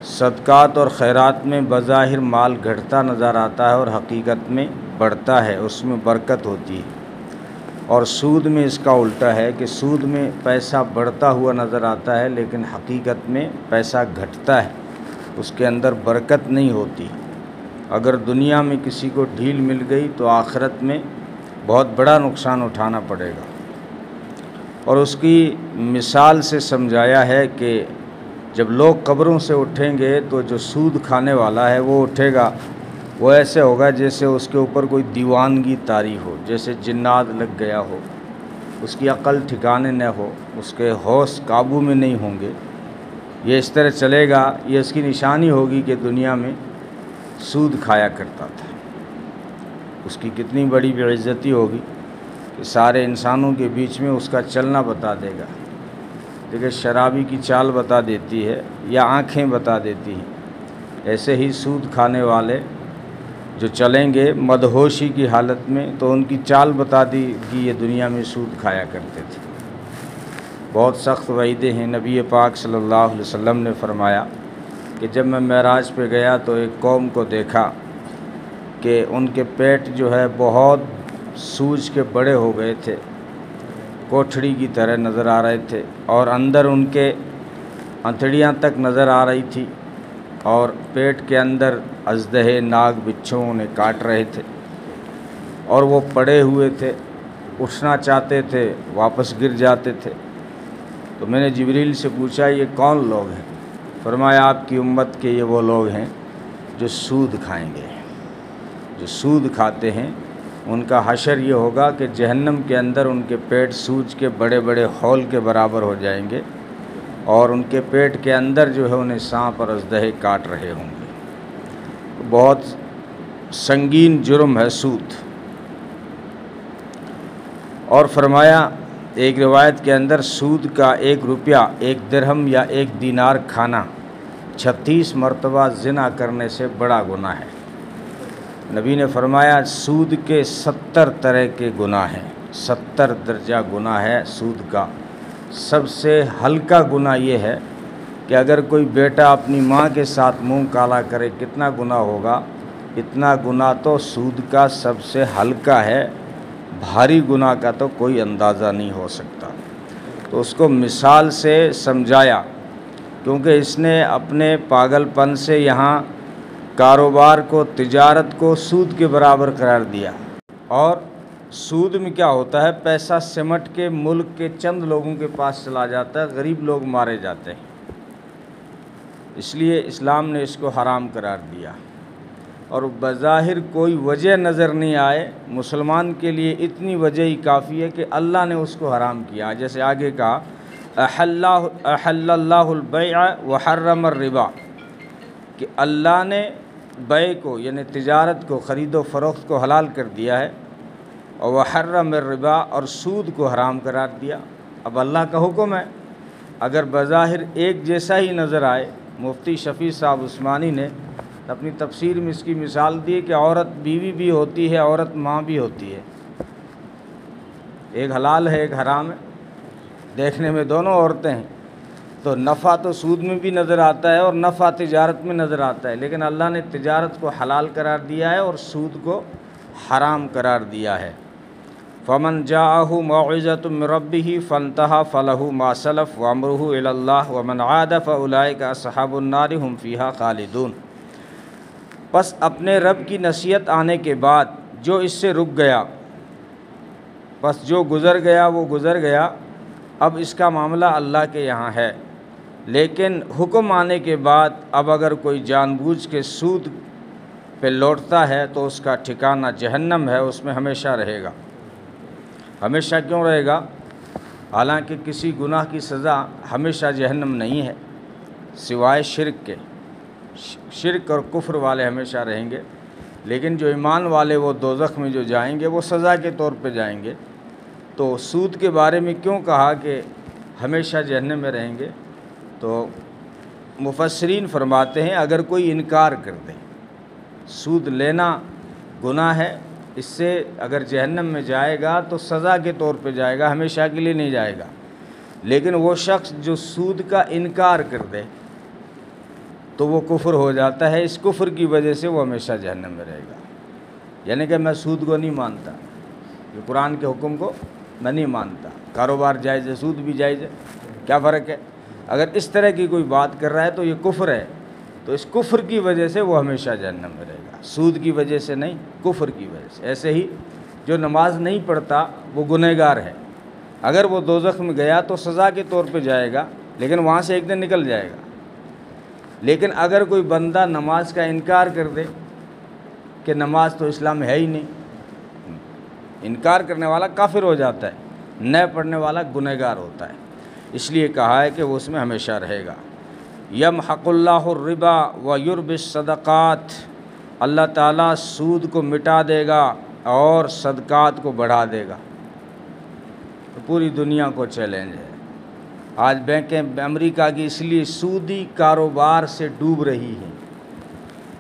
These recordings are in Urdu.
صدقات اور خیرات میں بظاہر مال گھٹتا نظر آتا ہے اور حقیقت میں بڑھتا ہے، اس میں برکت ہوتی ہے۔ اور سود میں اس کا الٹا ہے کہ سود میں پیسہ بڑھتا ہوا نظر آتا ہے لیکن حقیقت میں پیسہ گھٹتا ہے، اس کے اندر برکت نہیں ہوتی۔ اگر دنیا میں کسی کو ڈھیل مل گئی تو آخرت میں بہت بڑا نقصان اٹھانا پڑے گا۔ اور اس کی مثال سے سمجھایا ہے کہ جب لوگ قبروں سے اٹھیں گے تو جو سود کھانے والا ہے وہ اٹھے گا، وہ ایسے ہوگا جیسے اس کے اوپر کوئی دیوانگی طاری ہو، جیسے جنات لگ گیا ہو، اس کی عقل ٹھکانے نہ ہو، اس کے ہوش قابو میں نہیں ہوں گے۔ یہ اس طرح چلے گا، یہ اس کی نشانی ہوگی کہ دنیا میں سود کھایا کرتا تھا۔ اس کی کتنی بڑی بے عزتی ہوگی کہ سارے انسانوں کے بیچ میں اس کا چلنا بتا دے گا۔ دیکھیں شرابی کی چال بتا دیتی ہے یا آنکھیں بتا دیتی ہیں، ایسے ہی سود کھانے والے جو چلیں گے مدہوشی کی حالت میں تو ان کی چال بتا دی گی یہ دنیا میں سود کھایا کرتے تھے۔ بہت سخت وعیدیں ہیں۔ نبی پاک صلی اللہ علیہ وسلم نے فرمایا کہ جب میں معراج پہ گیا تو ایک قوم کو دیکھا کہ ان کے پیٹ جو ہے بہت سوج کے بڑے ہو گئے تھے، کوٹھڑی کی طرح نظر آ رہے تھے، اور اندر ان کے انتڑیاں تک نظر آ رہی تھی، اور پیٹ کے اندر اژدہے ناگ بچھو انہیں کاٹ رہے تھے، اور وہ پڑے ہوئے تھے، اٹھنا چاہتے تھے واپس گر جاتے تھے۔ تو میں نے جبریل سے پوچھا یہ کون لوگ ہیں؟ فرمایا آپ کی امت کے یہ وہ لوگ ہیں جو سود کھائیں گے۔ جو سود کھاتے ہیں ان کا حشر یہ ہوگا کہ جہنم کے اندر ان کے پیٹ سوج کے بڑے بڑے ہول کے برابر ہو جائیں گے، اور ان کے پیٹ کے اندر جو ہے انہیں سانپ اور اژدہے کاٹ رہے ہوں گے۔ بہت سنگین جرم ہے سود۔ اور فرمایا ایک روایت کے اندر سود کا 1 روپیہ 1 درہم یا 1 دینار کھانا 36 مرتبہ زنا کرنے سے بڑا گناہ ہے۔ نبی نے فرمایا سود کے 70 طرح کے گناہ ہیں، 70 درجہ گناہ ہے سود کا۔ سب سے ہلکا گناہ یہ ہے کہ اگر کوئی بیٹا اپنی ماں کے ساتھ منہ کالا کرے کتنا گناہ ہوگا، اتنا گناہ تو سود کا سب سے ہلکا ہے، بھاری گناہ کا تو کوئی اندازہ نہیں ہو سکتا۔ تو اس کو مثال سے سمجھایا، کیونکہ اس نے اپنے پاگل پن سے یہاں کاروبار کو، تجارت کو سود کے برابر قرار دیا۔ اور سود میں کیا ہوتا ہے، پیسہ سمٹ کے ملک کے چند لوگوں کے پاس چلا جاتا ہے، غریب لوگ مارے جاتے ہیں۔ اس لیے اسلام نے اس کو حرام قرار دیا، اور بظاہر کوئی وجہ نظر نہیں آئے مسلمان کے لیے اتنی وجہ ہی کافی ہے کہ اللہ نے اس کو حرام کیا۔ جیسے آگے کہا احل اللہ البیع وحرم الربا، کہ اللہ نے بیع کو یعنی تجارت کو، خرید و فروخت کو حلال کر دیا ہے، اور وحرم الربا، اور سود کو حرام قرار دیا۔ اب اللہ کا حکم ہے، اگر بظاہر ایک جیسا ہی نظر آئے، مفتی شفیع صاحب عثمانی نے اپنی تفسیر میں اس کی مثال دی کہ عورت بیوی بھی ہوتی ہے، عورت ماں بھی ہوتی ہے، ایک حلال ہے ایک حرام ہے، دیکھنے میں دونوں عورتیں ہیں، تو نفع تو سود میں بھی نظر آتا ہے اور نفع تجارت میں نظر آتا ہے، لیکن اللہ نے تجارت کو حلال قرار دیا ہے اور سود کو حرام قرار دیا ہے۔ فمن جاءہ موعظۃ من ربہ فانتہی فلہ ما سلف وامرہ الی اللہ ومن عاد فاولئک اصحاب النار ھم فیہا خالدون۔ پس اپنے رب کی نصیحت آنے کے بعد جو اس سے رک گیا، پس جو گزر گیا وہ گزر گیا، اب اس کا معاملہ اللہ کے یہاں ہے۔ لیکن حکم آنے کے بعد اب اگر کوئی جان بوجھ کے سود پہ لوٹتا ہے تو اس کا ٹھکانہ جہنم ہے، اس میں ہمیشہ رہے گا۔ ہمیشہ کیوں رہے گا؟ حالانکہ کسی گناہ کی سزا ہمیشہ جہنم نہیں ہے، سوائے شرک کے۔ شرک اور کفر والے ہمیشہ رہیں گے، لیکن جو ایمان والے وہ دوزخ میں جو جائیں گے وہ سزا کے طور پہ جائیں گے۔ تو سود کے بارے میں کیوں کہا کہ ہمیشہ جہنم میں رہیں گے؟ تو مفسرین فرماتے ہیں اگر کوئی انکار کر دے، سود لینا گناہ ہے، اس سے اگر جہنم میں جائے گا تو سزا کے طور پہ جائے گا، ہمیشہ کے لیے نہیں جائے گا۔ لیکن وہ شخص جو سود کا انکار کر دے تو وہ کفر ہو جاتا ہے، اس کفر کی وجہ سے وہ ہمیشہ جہنم میں رہے گا۔ یعنی کہ میں سود کو نہیں مانتا، یہ قرآن کے حکم کو میں نہیں مانتا، کاروبار جائز ہے، سود بھی جائز ہے، کیا فرق ہے؟ اگر اس طرح کی کوئی بات کر رہا ہے تو یہ کفر ہے، تو اس کفر کی وجہ سے وہ ہمیشہ جہنم میں رہے گا، سود کی وجہ سے نہیں، کفر کی وجہ سے۔ ایسے ہی جو نماز نہیں پڑھتا وہ گنہگار ہے، اگر وہ دوزخ میں گیا تو سزا کے طور پہ جائے گا، لیکن وہاں سے ایک دن نکل جائے گا۔ لیکن اگر کوئی بندہ نماز کا انکار کر دے کہ نماز تو اسلام میں ہے ہی نہیں، انکار کرنے والا کافر ہو جاتا ہے، نہ پڑھنے والا گنہگار ہوتا ہے، اس لیے کہا ہے کہ وہ اس میں ہمیشہ رہے گا۔ یمحق اللہ الربا ویربی الصدقات، اللہ تعالیٰ سود کو مٹا دے گا اور صدقات کو بڑھا دے گا۔ تو پوری دنیا کو چیلنج ہے، آج بینکیں امریکہ کی اس لیے سودی کاروبار سے ڈوب رہی ہیں،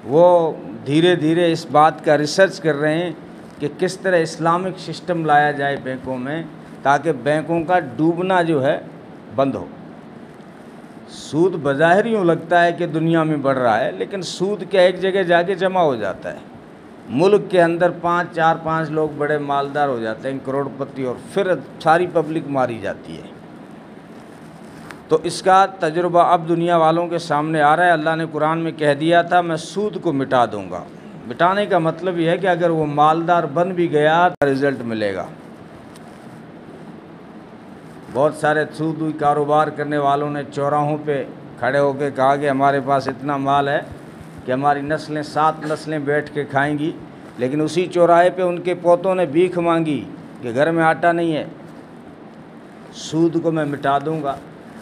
وہ دھیرے دھیرے اس بات کا ریسرچ کر رہے ہیں کہ کس طرح اسلامک سسٹم لایا جائے بینکوں میں، تاکہ بینکوں کا ڈوبنا جو ہے بند ہو۔ سود بظاہر یوں لگتا ہے کہ دنیا میں بڑھ رہا ہے، لیکن سود کیا ایک جگہ جا کے جمع ہو جاتا ہے، ملک کے اندر 4-5 لوگ بڑے مالدار ہو جاتے ہیں، کروڑ پتی، اور پھر ساری پبلک ماری جاتی ہے۔ تو اس کا تجربہ اب دنیا والوں کے سامنے آ رہا ہے۔ اللہ نے قرآن میں کہہ دیا تھا میں سود کو مٹا دوں گا۔ مٹانے کا مطلب یہ ہے کہ اگر وہ مالدار بن بھی گیا تو رزلٹ ملے گا۔ بہت سارے سودی کاروبار کرنے والوں نے چوراہوں پہ کھڑے ہو کے کہا کہ ہمارے پاس اتنا مال ہے کہ ہماری نسلیں 7 نسلیں بیٹھ کے کھائیں گی، لیکن اسی چوراہے پہ ان کے پوتوں نے بھیک مانگی کہ گھر میں آٹا نہیں ہے۔ سود کو میں مٹا دوں گا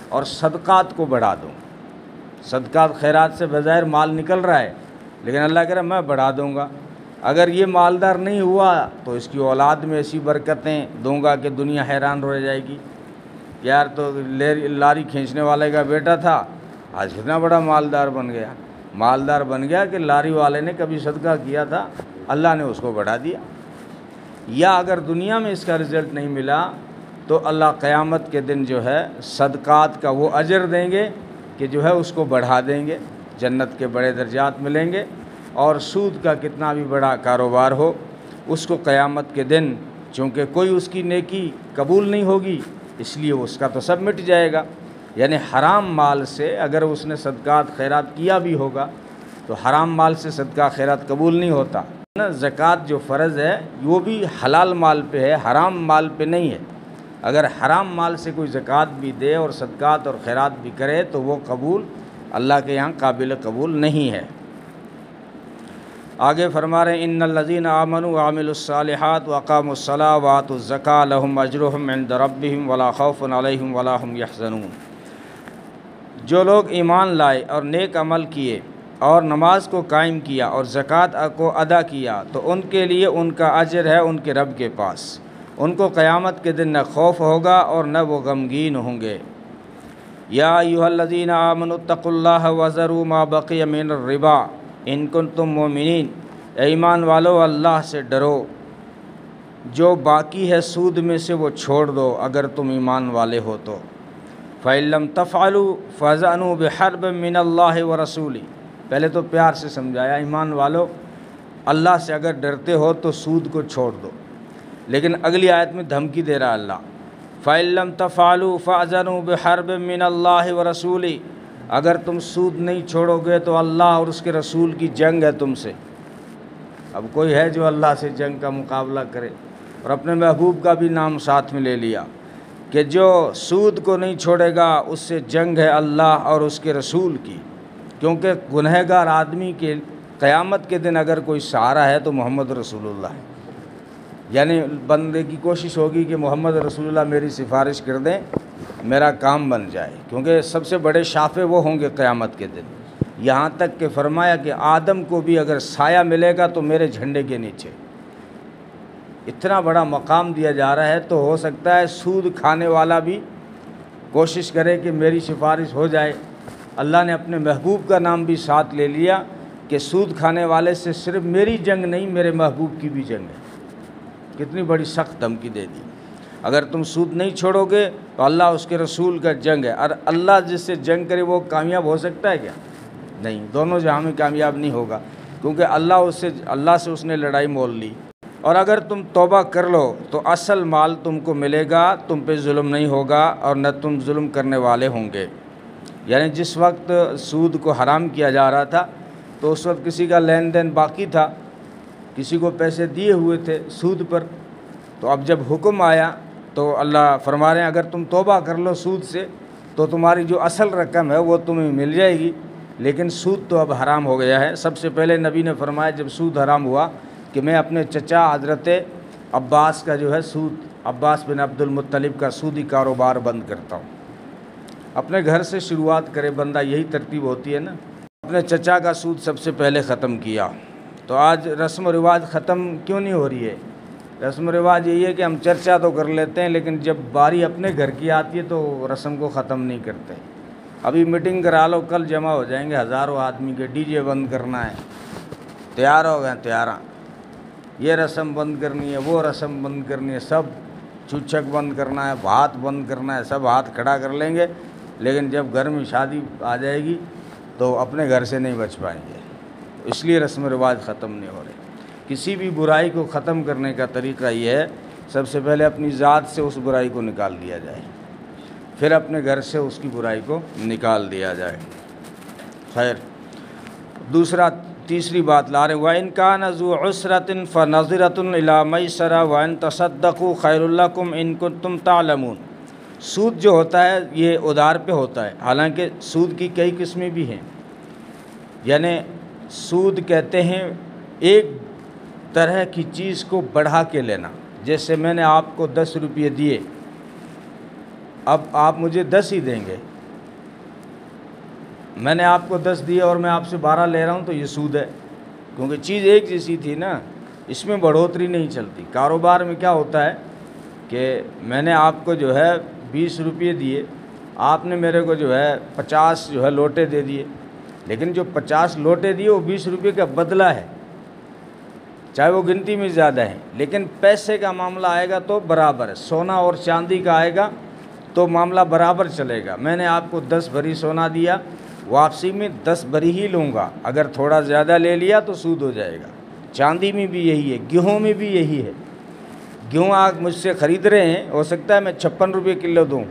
اور صدقات کو بڑھا دوں گا۔ صدقات خیرات سے بظاہر مال نکل رہا ہے، لیکن اللہ کہہ رہا ہے میں بڑھا دوں گا۔ اگر یہ مالدار نہیں ہوا تو اس کی اولاد میں ایسی برکتیں دوں گا کہ دنیا حیران رہ جائے گی، یار تو لاری کھینچنے والے کا بیٹا تھا، آج اتنا بڑا مالدار بن گیا۔ مالدار بن گیا کہ لاری والے نے کبھی صدقہ کیا تھا، اللہ نے اس کو بڑھا دیا۔ یا اگر دنیا میں اس کا رزلٹ نہیں ملا تو اللہ قیامت کے دن جو ہے صدقات کا وہ اجر دیں گے کہ جو ہے اس کو بڑھا دیں گے، جنت کے بڑے درجات ملیں گے، اور سود کا کتنا بھی بڑا کاروبار ہو اس کو قیامت کے دن چونکہ کوئی اس کی نیکی قبول نہیں ہوگی، اس لیے اس کا تو سب مٹ جائے گا۔ یعنی حرام مال سے اگر اس نے صدقات خیرات کیا بھی ہوگا تو حرام مال سے صدقہ خیرات قبول نہیں ہوتا نا۔ زکوٰۃ جو فرض ہے وہ بھی حلال مال پہ ہے، حرام مال پہ نہیں ہے۔ اگر حرام مال سے کوئی زکوٰۃ بھی دے اور صدقات اور خیرات بھی کرے تو وہ قبول اللہ کے یہاں قابل قبول نہیں ہے۔ آگے فرما رہے ہیں ان الذین آمنوا وعملوا الصالحات واقاموا الصلاۃ وآتوا الزکاۃ لهم اجرهم عند ربهم ولا خوف علیہم ولا هم یحزنون۔ جو لوگ ایمان لائے اور نیک عمل کیے اور نماز کو قائم کیا اور زکوٰۃ کو ادا کیا تو ان کے لیے ان کا اجر ہے ان کے رب کے پاس، ان کو قیامت کے دن نہ خوف ہوگا اور نہ وہ غمگین ہوں گے۔ یا ایھا الذین آمنوا اتقوا اللہ وذروا ما بقی من الربا ان کنتم مؤمنین، اے ایمان والو اللہ سے ڈرو، جو باقی ہے سود میں سے وہ چھوڑ دو اگر تم ایمان والے ہو تو۔ فَإِن لَّمْ تَفْعَلُوا فَأْذَنُوا بِحَرْبٍ مِّنَ اللَّهِ وَرَسُولِهِ، پہلے تو پیار سے سمجھایا ایمان والو اللہ سے اگر ڈرتے ہو تو سود کو چھوڑ دو، لیکن اگلی آیت میں دھمکی دے رہا اللہ، فَإِن لَّمْ تَفْعَلُوا فَأْذَنُوا بِحَرْبٍ مِّنَ اللَّهِ وَرَسُولِهِ، اگر تم سود نہیں چھوڑو گے تو اللہ اور اس کے رسول کی جنگ ہے تم سے۔ اب کوئی ہے جو اللہ سے جنگ کا مقابلہ کرے؟ اور اپنے محبوب کا بھی نام ساتھ میں لے لیا کہ جو سود کو نہیں چھوڑے گا اس سے جنگ ہے اللہ اور اس کے رسول کی، کیونکہ گنہگار آدمی کے قیامت کے دن اگر کوئی سہارا ہے تو محمد رسول اللہ ہے۔ یعنی بندے کی کوشش ہوگی کہ محمد رسول اللہ میری سفارش کر دیں، میرا کام بن جائے، کیونکہ سب سے بڑے شافع وہ ہوں گے قیامت کے دن۔ یہاں تک کہ فرمایا کہ آدم کو بھی اگر سایہ ملے گا تو میرے جھنڈے کے نیچے۔ اتنا بڑا مقام دیا جا رہا ہے، تو ہو سکتا ہے سود کھانے والا بھی کوشش کرے کہ میری سفارش ہو جائے۔ اللہ نے اپنے محبوب کا نام بھی ساتھ لے لیا کہ سود کھانے والے سے صرف میری جنگ نہیں، میرے محبوب کی بھی جنگ ہے۔ کتنی بڑی سخت دھمکی دے دی، اگر تم سود نہیں چھوڑو گے تو اللہ اس کے رسول کا جنگ ہے، اور اللہ جس سے جنگ کرے وہ کامیاب ہو سکتا ہے کیا؟ نہیں، دونوں جہاں میں کامیاب نہیں ہوگا، کیونکہ اللہ سے اس نے لڑائی مول لی۔ اور اگر تم توبہ کر لو تو اصل مال تم کو ملے گا، تم پہ ظلم نہیں ہوگا اور نہ تم ظلم کرنے والے ہوں گے۔ یعنی جس وقت سود کو حرام کیا جا رہا تھا تو اس وقت کسی کا لین دین باقی تھا، کسی کو پیسے دیے ہوئے تھے سود پر، تو اب جب حکم آیا تو اللہ فرما رہے ہیں اگر تم توبہ کر لو سود سے تو تمہاری جو اصل رقم ہے وہ تمہیں مل جائے گی، لیکن سود تو اب حرام ہو گیا ہے۔ سب سے پہلے نبی نے فرمایا جب سود حرام ہوا کہ میں اپنے چچا حضرت عباس کا جو ہے سود، عباس بن عبد المطلب کا سودی کاروبار بند کرتا ہوں۔ اپنے گھر سے شروعات کرے بندہ، یہی ترتیب ہوتی ہے نا۔ اپنے چچا کا سود سب سے پہلے ختم کیا۔ تو آج رسم و رواج ختم کیوں نہیں ہو رہی ہے؟ رسم و رواج یہی ہے کہ ہم چرچا تو کر لیتے ہیں، لیکن جب باری اپنے گھر کی آتی ہے تو رسم کو ختم نہیں کرتے۔ ابھی میٹنگ کرا لو، کل جمع ہو جائیں گے ہزاروں آدمی کے، ڈی جے بند کرنا ہے، تیار ہو گئے تیار، یہ رسم بند کرنی ہے، وہ رسم بند کرنی ہے، سب چھوچک بند کرنا ہے، ہاتھ بند کرنا ہے، سب ہاتھ کھڑا کر لیں گے، لیکن جب گھر میں شادی آ جائے گی تو اپنے گھر سے نہیں بچ پائیں گے۔ اس لیے رسم و رواج ختم نہیں ہو رہے۔ کسی بھی برائی کو ختم کرنے کا طریقہ یہ ہے سب سے پہلے اپنی ذات سے اس برائی کو نکال دیا جائے، پھر اپنے گھر سے اس کی برائی کو نکال دیا جائے۔ خیر، تیسری بات لا رہے ہیں وَإِنْ كَانَ ذُو عُسْرَةٍ فَنَظِرَةٌ إِلَىٰ مَيْسَرَةٍ وَإِنْ تَصَدَّقُوا خَيْرٌ لَكُمْ إِن كُنتُمْ تَعْلَمُونَ۔ سود جو ہوتا ہے یہ ادھار پہ ہوتا ہے، حالانکہ سود کی کئی قسمیں بھی ہیں۔ یعنی سود کہتے ہیں ایک طرح کی چیز کو بڑھا کے لینا، جیسے میں نے آپ کو 10 روپے دیے، اب آپ مجھے 10 ہی دیں گے، میں نے آپ کو 10 دیے اور میں آپ سے 12 لے رہا ہوں تو یہ سود ہے، کیونکہ چیز ایک جیسی تھی نا، اس میں بڑھوتری نہیں چلتی۔ کاروبار میں کیا ہوتا ہے کہ میں نے آپ کو جو ہے 20 روپے دیے، آپ نے میرے کو جو ہے 50 جو ہے لوٹے دے دیے، لیکن جو 50 لوٹے دیے وہ 20 روپے کا بدلہ ہے، چاہے وہ گنتی میں زیادہ ہے، لیکن پیسے کا معاملہ آئے گا تو برابر ہے۔ سونا اور چاندی کا آئے گا تو معاملہ برابر چلے گا۔ میں نے آپ کو 10 بھری سونا دیا، واپسی میں 10 بھری ہی لوں گا، اگر تھوڑا زیادہ لے لیا تو سود ہو جائے گا۔ چاندی میں بھی یہی ہے، گیہوں میں بھی یہی ہے۔ گیہوں آپ مجھ سے خرید رہے ہیں، ہو سکتا ہے میں 56 روپے کلو دوں،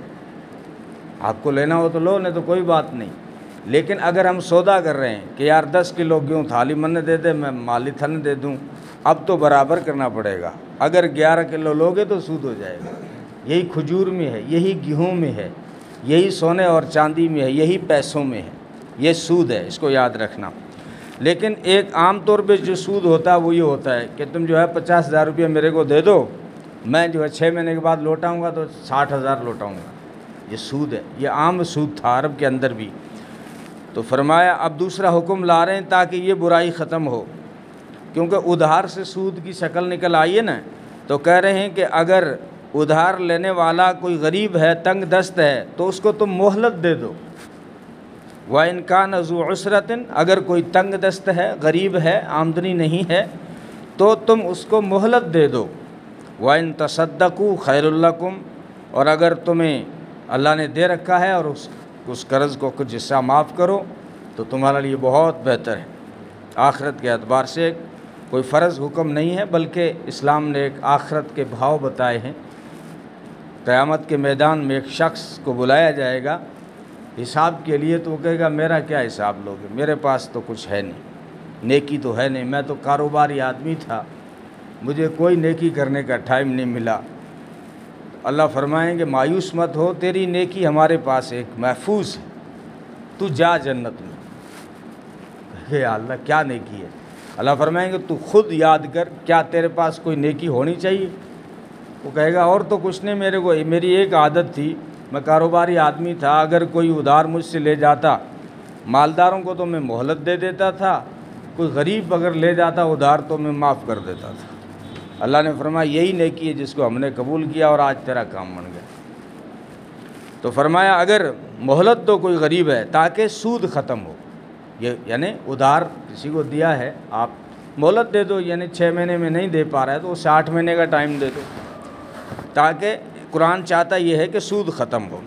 آپ کو لینا ہو تو لو، نہیں تو کوئی بات نہیں۔ لیکن اگر ہم سودا کر رہے ہیں کہ یار 10 کلو گیہوں تھالی من دے دے، میں مالی تھن دے دوں، اب تو برابر کرنا پڑے گا۔ اگر 11 کلو لوگے تو سود ہو جائے گا۔ یہی کھجور میں ہے، یہی گیہوں میں ہے، یہی سونے اور چاندی میں ہے، یہی پیسوں میں ہے، یہ سود ہے، اس کو یاد رکھنا۔ لیکن ایک عام طور پہ جو سود ہوتا ہے وہ یہ ہوتا ہے کہ تم جو ہے 50,000 روپیہ میرے کو دے دو، میں جو ہے 6 مہینے کے بعد لوٹاؤں گا تو 60,000 لوٹاؤں گا، یہ سود ہے۔ یہ عام سود تھا عرب کے اندر بھی۔ تو فرمایا اب دوسرا حکم لا رہے ہیں تاکہ یہ برائی ختم ہو، کیونکہ ادھار سے سود کی شکل نکل آئی ہے نا، تو کہہ رہے ہیں کہ اگر ادھار لینے والا کوئی غریب ہے، تنگ دست ہے، تو اس کو تم مہلت دے دو۔ وَإِنْ كَانَ ذُو عُسْرَةٍ، اگر کوئی تنگ دست ہے، غریب ہے، آمدنی نہیں ہے، تو تم اس کو مہلت دے دو۔ وَإِنْ تَصَدَّقُوا خَيْرٌ لَكُمْ، اور اگر تمہیں اللہ نے دے رکھا ہے اور اس قرض کو کچھ حصہ معاف کرو تو تمہارے لیے بہت بہتر ہے۔ آخرت کے اعتبار سے کوئی فرض حکم نہیں ہے، بلکہ اسلام نے ایک آخرت کے بھاؤ بتائے ہیں۔ قیامت کے میدان میں ایک شخص کو بلایا جائے گا حساب کے لیے، تو وہ کہے گا میرا کیا حساب لوگے، میرے پاس تو کچھ ہے نہیں، نیکی تو ہے نہیں، میں تو کاروباری آدمی تھا، مجھے کوئی نیکی کرنے کا ٹائم نہیں ملا۔ اللہ فرمائیں گے مایوس مت ہو، تیری نیکی ہمارے پاس ایک محفوظ ہے، تو جا جنت میں۔ کہ اللہ کیا نیکی ہے؟ اللہ فرمائیں گے تو خود یاد کر، کیا تیرے پاس کوئی نیکی ہونی چاہیے؟ وہ کہے گا اور تو کچھ نہیں، میری ایک عادت تھی، میں کاروباری آدمی تھا، اگر کوئی ادھار مجھ سے لے جاتا، مالداروں کو تو میں مہلت دے دیتا تھا، کوئی غریب اگر لے جاتا ادھار تو میں معاف کر دیتا تھا۔ اللہ نے فرمایا یہی نیکی ہے جس کو ہم نے قبول کیا اور آج تیرا کام بن گیا۔ تو فرمایا اگر مہلت دو کوئی غریب ہے تاکہ سود ختم ہو، یعنی ادھار کسی کو دیا ہے، آپ مہلت دے دو، یعنی 6 مہینے میں نہیں دے پا رہا ہے تو 60 مہینے کا ٹائم دے دو، تاکہ قرآن چاہتا یہ ہے کہ سود ختم ہو۔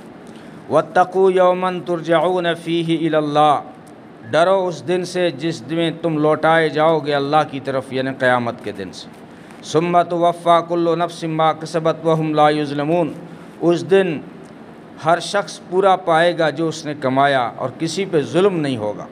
وَاتَّقُوا يَوْمًا تُرْجَعُونَ فِيهِ إِلَى اللَّهِ، ڈرو اس دن سے جس میں تم لوٹائے جاؤ گے اللہ کی طرف، یعنی قیامت کے دن سے۔ ثم توفیٰ کل نفس ما کسبت وہم لا یظلمون، اس دن ہر شخص پورا پائے گا جو اس نے کمایا اور کسی پہ ظلم نہیں ہوگا۔